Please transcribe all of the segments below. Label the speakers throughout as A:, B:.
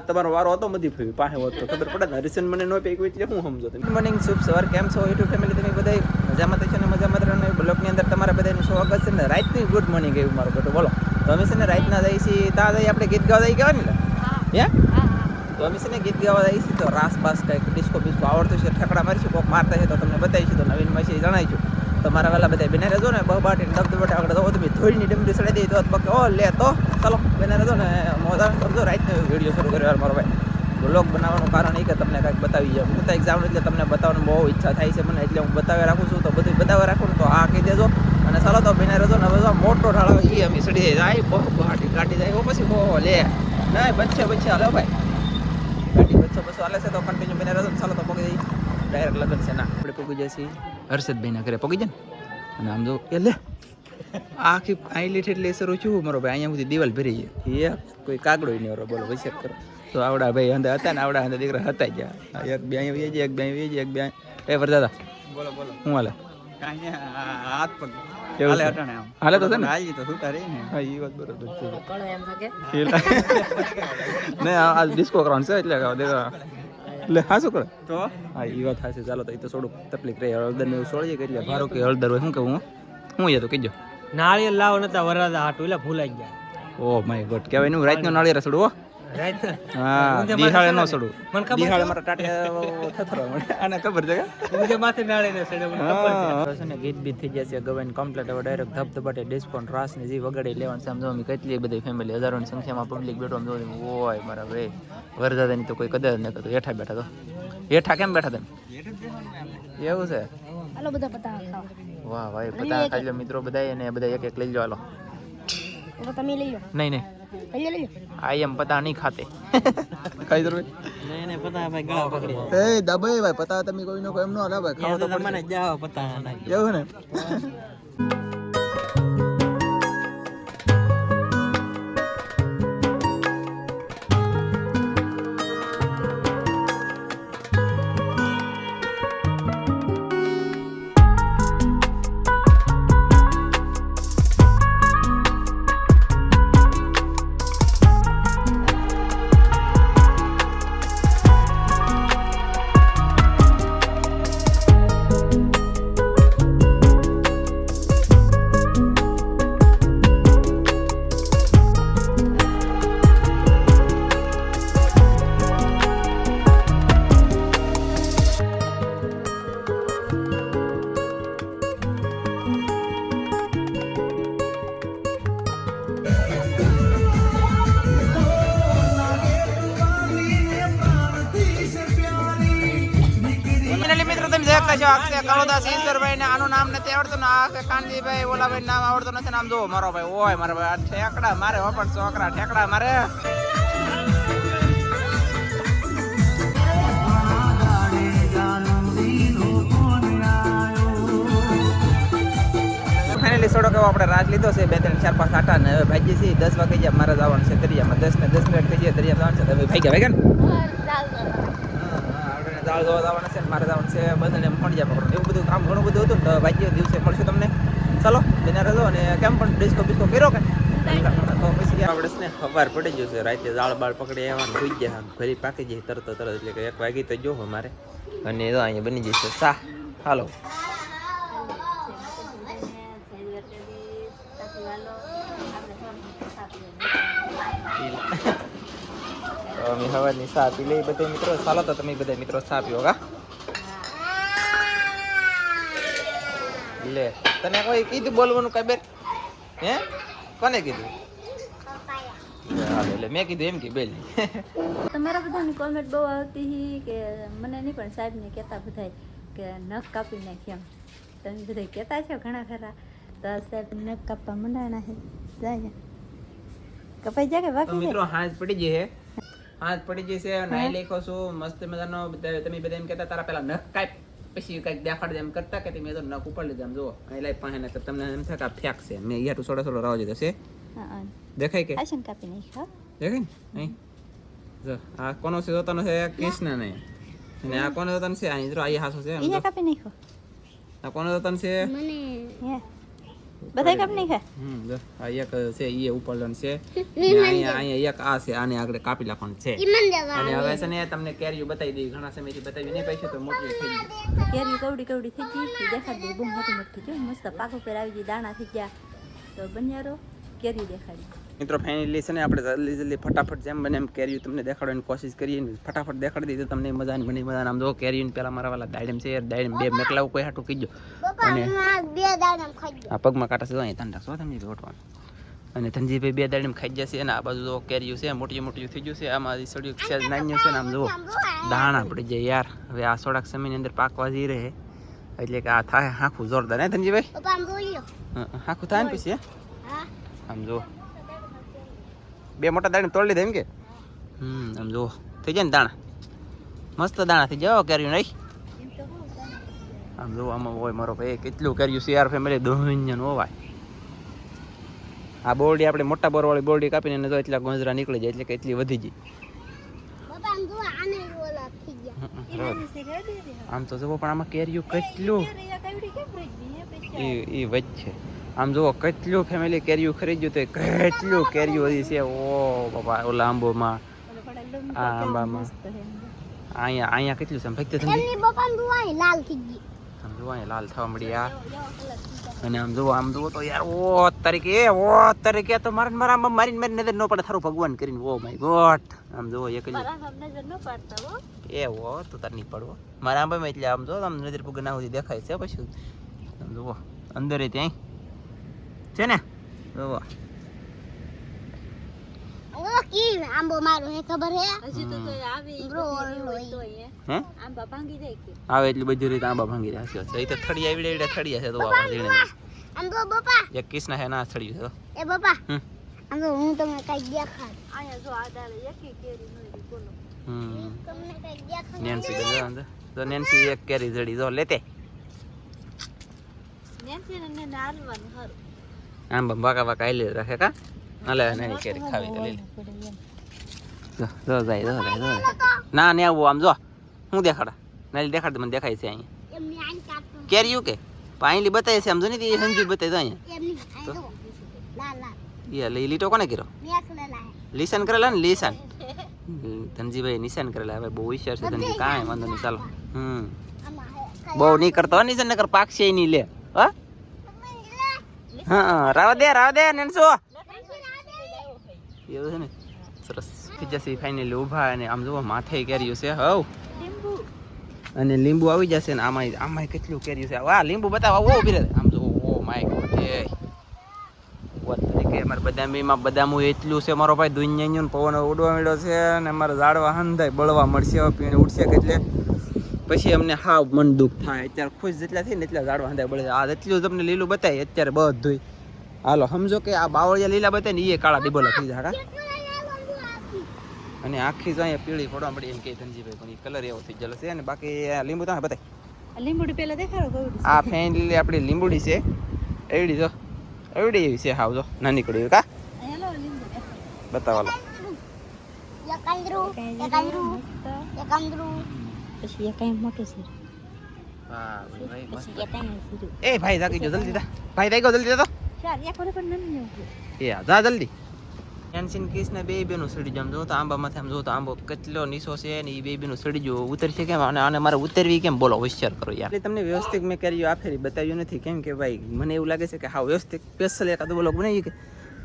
A: તમારો વારો હતો બધી ફેવી પાસે હોત તો ખબર પડે ને. હરીશન મને નો પેક વેચી હું સમજો તમે. ગુડ મોર્નિંગ, શુભ સવાર, કેમ છો યુટ્યુબ ફેમિલી? તમે બધા મજામાં છો ને? મજામાં રહો ને. બ્લોગની અંદર તમારા બધાનું સ્વાગત છે ને. રાતની ગુડ મોર્નિંગ એવું મારું બેટું બોલો. તો અમે છે ને રાતના જઈએ છીએ ત્યાં જઈએ આપણે ગીત ગાવા જઈ કહેવાય ને હે. તો અમે છે ને ગીત ગાવા જઈએ છીએ તો રાસ બાસ કંઈક ડિસ્કો બિસ્કો આવડતું છે, ઠેકડા મારીશું, કોક મારતા છે તો તમને બતાવીશું. તો નવીનમાં છે જણાવીશું. તો મારા વાલા બધા બેને રહેજો ને, બહુ બાટી દબદબાટી આગળ તો તમે ધોળીની ડમરી સડાઈ દઈ તો પકે ઓ લે તો ચાલો બેને રહેજો ને મોજા કરજો. રાતનો વિડીયો શરૂ કર્યો મારો ભાઈ. બ્લોગ બનાવવાનું કારણ એ કે તમને કાંઈક બતાવી જાય. હું તો એક્ઝામ એટલે તમને બતાવવાની બહુ ઈચ્છા થાય છે મને, એટલે હું બતાવી રાખું છું. તો બધું બતાવી રાખું ને તો આ કહી દેજો. અને ચાલો તો બેને રહેજો ને. હવે મોટો ઢાળો એ અમે સડી જાય બહુ બાટી ગાડી જાય પછી બહુ લે ના બચ્ચે હાલો ભાઈ. ગાડી બચ્ચો હાલે છે તો કન્ટિન્યુ બેને રહેજો. ચાલો તો પગી જઈ ડાયરેક્ટ લગન છે ના આપણે પગી જઈએ છીએ હર્ષદભાઈના ઘરે પગી જાય ને. અને આમ જો એ લે આખી આઈલી એટલે સરું છું મારો ભાઈ. અહીંયા સુધી દિવાલ ભરી ગઈ એ કોઈ કાગડો નહીં વાળો બોલો વિશે કરો. તો આવડા ભાઈ અંદર હતા ને આવડા અંદર દીકરા હતા ગયા. એક બે અહીંયા વેજી એક બે વેજી એક બે એ વરદાદા બોલો બોલો શું હાલે? હાથ પગ હાલે હટાણે આમ હાલે તો છે ને હાલી તો છૂટા રહી ને. હા એ વાત બરોબર છે ને. આ ડિસ્કો કરવાનું છે એટલે દેખા એટલે હા શું કરે તો હા એ વાત થશે. ચાલો તો એ તો થોડુંક તકલીફ રહી. હળદર ને એવું છોડીએ કે એટલે ભારો કે હળદર હોય શું કહું હું એ તો કીજો
B: નાળિયેર લાવો નતા વરાદા હાટું એટલે ભૂલાઈ ગયા.
A: ઓ માય ગોડ કહેવાય નું રાતનો નાળિયેર સડું હો. હા દિહાળે નો સડું. દિહાળે મારા ટાટિયા થથરો મને આને ખબર છે કે
B: મુજે માથે નાળિયેર સડે મને ખબર
A: છે ને. ગીત બીત થઈ જશે ગવાઈને કમ્પ્લીટ. હવે ડાયરેક્ટ ધબધબાટે ડિસ્કાઉન્ટ રાસ ને જે વગાડી લેવાનું છે. આમ જો કેટલી બધી ફેમિલી હજારોની સંખ્યામાં પબ્લિક બેઠો આમ જો ઓય મારા ભાઈ વરદાદાની તો કોઈ કદર ન કરતો. હેઠા બેઠા તો હેઠા કેમ બેઠા તમે એવું છે?
C: હાલો બધા પતાવા ખાવા.
A: વાહ ભાઈ પતા ખાઈ લો મિત્રો બધા અને બધા એક એક લઈ લો. હાલો
C: તો તમે લઈ લો.
A: નહીં
C: લઈ લો.
A: આઈ એમ પતા નહીં ખાતે ખાઈ દો
B: નહીં પતા ભાઈ ગળા પકડી
A: એ દબાઈ ભાઈ પતા તમે કોઈ નો કોઈ એમ નો હાલે ભાઈ. ખાવ તો
B: મને જાવ પતા નહીં
A: એવું ને. આનું નામ નથી આવડતું ને આ કાનજીભાઈ ઓલાભાઈ નામ આવડતું નથી. નામ જો મારો ભાઈ ઓય મારા ભાઈ ઠેકડા મારે પણ છોકરા ઠેકડા મારે. ફાઇનલી થોડોક એવો આપણે રાજ લીધો છે 2 3 4 5 આટા ને હવે ભાગીએ છીએ. 10 વાગે ગયા મારે જવાનું છે દરિયામાં. 10 ને 10 મિનિટ થઈ જાય દરિયા જવાનું છે. તમે ભાગ્યા દાળ જોવા જવાના છે. મારે જવાનું છે બધાને મળી જાય પકડો. એવું બધું કામ ઘણું બધું હતું ને. તો ભાગ્ય દિવસે મળશું તમને. ચાલો બેના રહેજો. અને કેમ પણ ડિસ્કો બિસ્કો કર્યો કે તો પછી આપણે ને ખબર પડી જશે. રાતે જાળ બાળ પકડી આવવાનું સુઈ ગયા ઘરે પાકી જાય તરત એટલે કે 1 વાગી તો જો અમારે. અને તો અહીંયા બની જશે સા. હાલો અમે હવાની ચા પી લઈ બધા મિત્રો. ચાલો તો તમે બધા મિત્રો ચા પીવો કા. લે તને કોઈ કીધું બોલવાનું કઈ બેન હે કોને કીધું? એટલે મેં કીધું એમ કે બેલ.
C: તમારા બધાની કોમેન્ટ બહુ આવતી હતી કે મને નહીં પણ સાહેબને કહેતા બધા કે નખ કાપી નાખી એમ. તમે બધા કહેતા છો ઘણા ખરા. તો સાહેબ નખ કાપવા મંડાણા છે. જાય કપાઈ જાય કે બાકી
A: મિત્રો હાથ પડી જશે. હાથ પડી જશે. નાઈ લેખો છું મસ્ત મજાનો. તમે બધા એમ કહેતા તારા પેલા નખ કાપ પછી કઈક દેખાડ એમ કરતા કે તમે તો નખ ઉપર લીધા. આમ જુઓ અહીં લાઈ પાસે ને તમને એમ થાય કે આ ફેક છે. મેં યાર થોડો રાવ જતો છે દેખાય કે
C: આશન કાપી નાખી.
A: દેખાય ને અહીં જો આ કોનો છે જોતાનો છે કૃષ્ણ નહીં. અને આ કોનો જોતાનો છે અહીં જો આ હાસો છે.
C: અહીંયા કાપી નાખો.
A: આ કોનો જોતાનો છે
C: મને બધા કાપ નહીં ખા
A: જો આ એક છે ઈ ઉપરલન છે અહીંયા એક આ છે આને આગળ કાપી નાખવાનું છે અને હવે છે ને તમને કેરીઓ બતાવી દઈ ઘણા સમયથી બતાવી નહીં પૈસે તો મોટી થઈ ગઈ
C: કેરી કવડી કવડી થઈ ગઈ દેખાડી દઈ બહુ મોટી મોટી જો મસ્ત પાક ઉપર આવી ગઈ દાણા થઈ ગયા તો બન્યારો કેરી દેખાડી
A: મિત્રો ફાઇનલી છે ને આપણે જલ્દી ફટાફટ જેમ બને એમ કેરીઓ તમને દેખાડવાની કોશિશ કરીએ ને ફટાફટ દેખાડી દીધું તમને મજા ને બની મજા આમ જો કેરીઓ પેલા મારા વાલા દાડમ છે દાડમ બે મેકલાવું કોઈ હાટું કીજો અને આ પગમાં કાંટા છે અહીં ધન રાખશો તમે ઓટવાનું અને ધનજીભાઈ બે દાડમ ખાઈ જશે અને આ બાજુ જો કેરીઓ છે મોટી મોટી થઈ ગયું છે આમાં સળિયું છે નાન્યું છે ને આમ જુઓ દાણા પડી જાય યાર હવે આ થોડાક સમયની અંદર પાકવા જઈ રહે એટલે કે આ થાય આખું જોરદાર હે ધનજીભાઈ આખું થાય ને પછી આમ જુઓ બે મોટા દાણા તોડી લીધા એમ કે આમ જુઓ થઈ જાય ને દાણા મસ્ત દાણા થઈ જાઓ કેરીઓ નહીં આમ જુઓ આમાં હોય મારો ભાઈ કેટલું કર્યું છે યાર ફેમિલી દોહિંજન હોવાય આ બોરડી આપણે મોટા બોરવાળી બોરડી કાપીને એને જો એટલા ગોંજરા નીકળી જાય એટલે કે એટલી વધી જાય આમ તો જુઓ પણ આમાં કેરીઓ કેટલું એ વચ્ચે આમ જુઓ કેટલું ફેમિલી કેરીઓ ખરીદ્યું તો કેટલું કેરીઓ હજી છે ઓ બાપા ઓલા આંબોમાં આ આંબામાં અહીંયા કેટલું છે ફક્ત લાલ થઈ ગઈ આમ જુઓ અહીંયા લાલ થવા મળી આ અને આમ જુઓ તો યાર ઓ તરીકે તો મારીને નજર ન પડે થારું ભગવાન કરીને ઓ માય ગોડ આમ જુઓ એક એ ઓ તો તાર નહીં પડવો મારા આંબામાં એટલે આમ જો આમ નજર પૂગ ના સુધી દેખાય છે પછી આમ જુઓ અંદર ત્યાં છે ને જુઓ
D: આંબો મારો હે ખબર હે
C: હજી તો આવી
A: હે
C: આંબા ભાંગી જાય કે
A: આવે એટલી બધી રીતે આંબા ભાંગી રહ્યા છે એ તો થડિયા એવડે થડિયા છે તો આવા ઝીણે
D: આંબો બાપા
A: એક કિસના હે ના થડિયું છે
D: એ બાપા આંબો હું તમને કઈ દેખાડ
C: આયા જો આડાલે એકી કેરી નઈ બોલો
D: તમને કઈ દેખાડ
A: નેન્સી ગયો અંદર તો નેન્સી એક કેરી જડી જો લેતે
C: નેન્સી ને નારવાનું હર
A: આંબા બાકા આઈ લે રાખે કા અલે નહીં કેરી ખાવી તો લે જો જાય ના ને આવું આમ જો હું દેખાડા નાલી દેખાડ મને દેખાય છે અહીંયા
D: એમની આઈ કાપતો
A: કેરીયું કે પાઈલી બતાય છે આમ જો ને તે હંજી બતાય તો અહીંયા
D: એમની આઈ તો લાલ લાલ
A: એ લઈ લીટો કોને કર્યો
D: મેકલે લાય
A: લીસન કરેલા ને લીસન ધનજીભાઈ નિશાન કરેલા હવે બહુ હોશિયાર છે ધનજી કાંઈ વાંધો નહીં ચાલો બહુ નહીં કરતો હો નિશાન નકર પાકશે નહીં લે હા રાવ દે નેન્સો એવું છે ને સરસ ખીજાસી ફાઇનલી ઊભા અને આમ જુઓ માથે કેરીયું છે હવ અને લીંબુ આવી જશે ને આમાં કેટલું કેરીયું છે વાહ લીંબુ બતાવો ઓ ઉભી રહે આમ જુઓ ઓ માય ગોડ એ વાત તરીકે અમારે બદામીમાં બદામું એટલું છે મારો ભાઈ દુનિયાનું પવન ઉડવા મળ્યો છે અને અમારે ઝાડવા હંધાય બળવા મળશે હવે પીણે ઉડશે એટલે પછી અમને હાવ મન દુઃખ થાય અત્યારે ખુશ જેટલા થઈ ને એટલા ઝાડવા હંધાય બળે આ એટલું તમને લીલું બતાય અત્યારે બધું હાલો સમજો કે આ બાવળિયા લીલા બતાય ને એ કાળા ડીબોલા થઈ જાય અને આખી જ અહીંયા પીળી પડવા મળી એમ કે ધનજીભાઈ પણ એ કલર એવો થઈ ગયેલો છે અને બાકી લીંબુ તો બતાય
C: લીંબુડી પેલા દેખાડો કવડી
A: આ ફેનલી આપણી લીંબુડી છે એવડી જો એવડી એવી છે હાવ જો નાની કડી કા
C: હેલો લીંબુ
A: બતાવો
C: પછી એ કઈ મોટું છે
A: વાહ ભાઈ મસ્ત
C: એ કઈ
A: એ ભાઈ જાગી જો જલ્દી ભાઈ જાગો જલ્દી તો
C: ચાર એક વરે પણ નમ
A: એ જા જલ્દી એન્સિન કિસ ને બે બેનું સડી જમ જો તો આંબામાંથી આમ જો તો આંબો કેટલો નીસો છે ને એ બે બેનું સડી જો ઉતરશે કેમ અને આને મારે ઉતરવી કેમ બોલો હોશિયાર કરો યાર એટલે તમને વ્યવસ્થિત મેં કર્યું આ ફેરી બતાવ્યું નથી કેમ કે ભાઈ મને એવું લાગે છે કે હા વ્યવસ્થિત સ્પેશિયલ એકાદ બ્લોગ બનાવી કે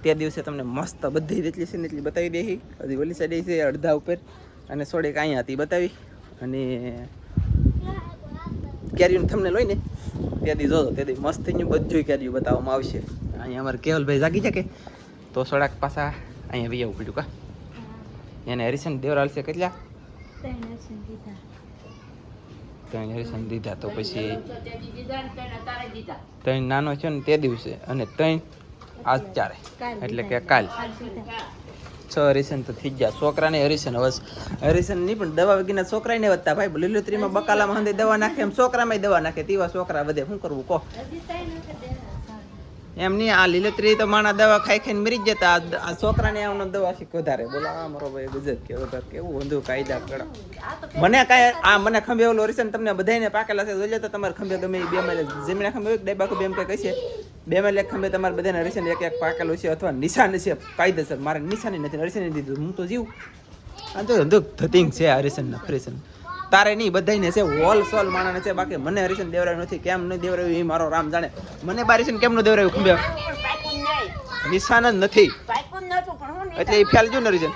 A: તે દિવસે તમને મસ્ત બધી જેટલી છે ને એટલી બતાવી દે હજી ઓલી સાઈડ છે અડધા ઉપર અને સોડેક અહીંયા હતી બતાવી અને કેરીયું તમને લોઈને ત્યાંથી જોજો ત્યાંથી મસ્ત થઈ ગયું બધું કેરીયું બતાવવામાં આવશે અહીંયા અમારે કેવલભાઈ જાગી શકે તો સોડાક પાછા અહીંયા વી આવું પડ્યું કા એને હરિશન દેવરાલ છે કેટલા 3 હરિશન દીધા તો પછી 3 નાનો છે ને તે દિવસે અને 3 આજ ચારે એટલે કે કાલ 6 હરિશન તો થઈ ગયા છોકરાને હરિશન હવે હરિશન નહીં પણ દવા વગીના છોકરાને વધતા ભાઈ લીલોતરીમાં બકાલામાં હંદે દવા નાખે એમ છોકરામાં દવા નાખે તેવા છોકરા વધે શું કરવું કહો એમ નહીં આ લીલોતરી તો માણા દવા ખાઈ ખાઈને મરી જ જતા આ છોકરાને આનો દવા શીખ વધારે બોલા મારો ભાઈ ગજબ કેવો કેવું ઊંધું કાયદા કડા મને કાંઈ આ મને ખંભે ઓલો હરિશન તમને બધાને પાકેલા છે જોઈ લો તો તમારે ખંભે ગમે બે મારે જમીના ખંભે એક ડાબા ખંભે એમ કંઈ કહીશે બેમાં એક ખંભે તમારે બધાને હરીશન એક એક પાકેલું છે અથવા નિશાન છે કાયદેસર. મારે નિશાની નથી, હરીશન દીધું, હું તો જીવ. આ તો ધંધો ધતિંગ છે હરીશન હરીશન. તારે નહીં, બધાને છે, હોલ સોલ માણસને છે. બાકી મને હરીશન દેવરાયું નથી. કેમ નહીં દેવરાયું એ મારો રામ જાણે. મને બારીશન કેમ ન દેવરાયું ખંભે? નિશાન જ નથી એટલે એ ફેલ જો ને હરીશન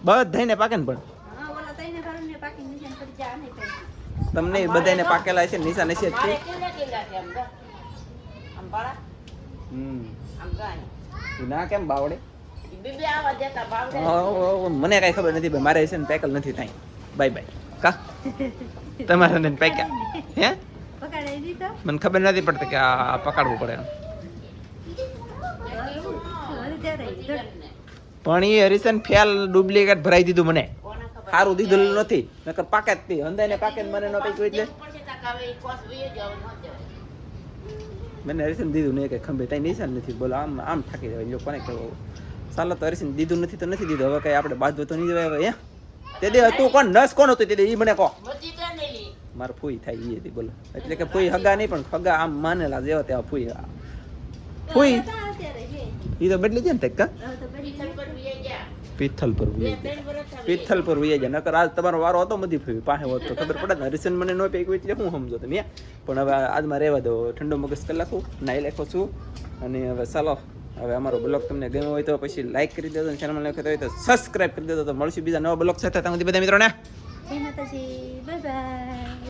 A: બધાને પાકે ને. પણ તમને બધાને પાકેલા છે, નિશાન છે જ તે. ના કેમ બાવડે? મને કઈ ખબર નથી ભાઈ. મારે છે ને પેકલ નથી થાય. બાય બાય કા તમારે ને પેક્યા હે? મને ખબર નથી પડતી કે આ પકડવું પડે. પણ એ હરીશન ફેલ ડુપ્લિકેટ ભરાઈ દીધું. મને સારું દીધું નથી, નકર પાકે જ નહીં. હંદાઈને પાકે મને ન પૈકી એટલે મને હરીશન દીધું નહીં કે ખંભે ત્યાં નિશાન નથી. બોલો આમ આમ થાકી જવાય. જો કોને કહેવું ચાલો તો હરીશન દીધું નથી તો નથી દીધું. હવે કઈ આપણે બાજુ તો નહીં જવાય. હવે તે દે તું કોણ નસ કોણ હતું તે દે એ મને કહો. મારે ફૂઈ થાય એ બોલો. એટલે કે ફૂઈ હગા નહીં પણ હગા આમ માનેલા જેવા તેવા ફૂઈ. ફૂઈ એ તો બદલી જાય ને કા પિથલ પર પિથલ પર વહી જાય. નકર આજ તમારો વારો હતો મધી ફૂઈ પાસે હોત તો ખબર પડે ને. હરીશન મને ન પેક એટલે હું સમજો તમે. પણ હવે આજમાં રહેવા દો. ઠંડો મગજ કરી નાખું, નાઈ લખો છું. અને હવે ચાલો હવે અમારો બ્લોગ તમને ગમ્યો હોય તો પછી લાઈક કરી દેજો. ચેનલ લખતો હોય તો સબસ્ક્રાઈબ કરી દેજો. તો મળશું બીજા નવા બ્લોગ સાથે. ત્યાં સુધી બધા મિત્રોને
C: જય માતાજી, બાય બાય.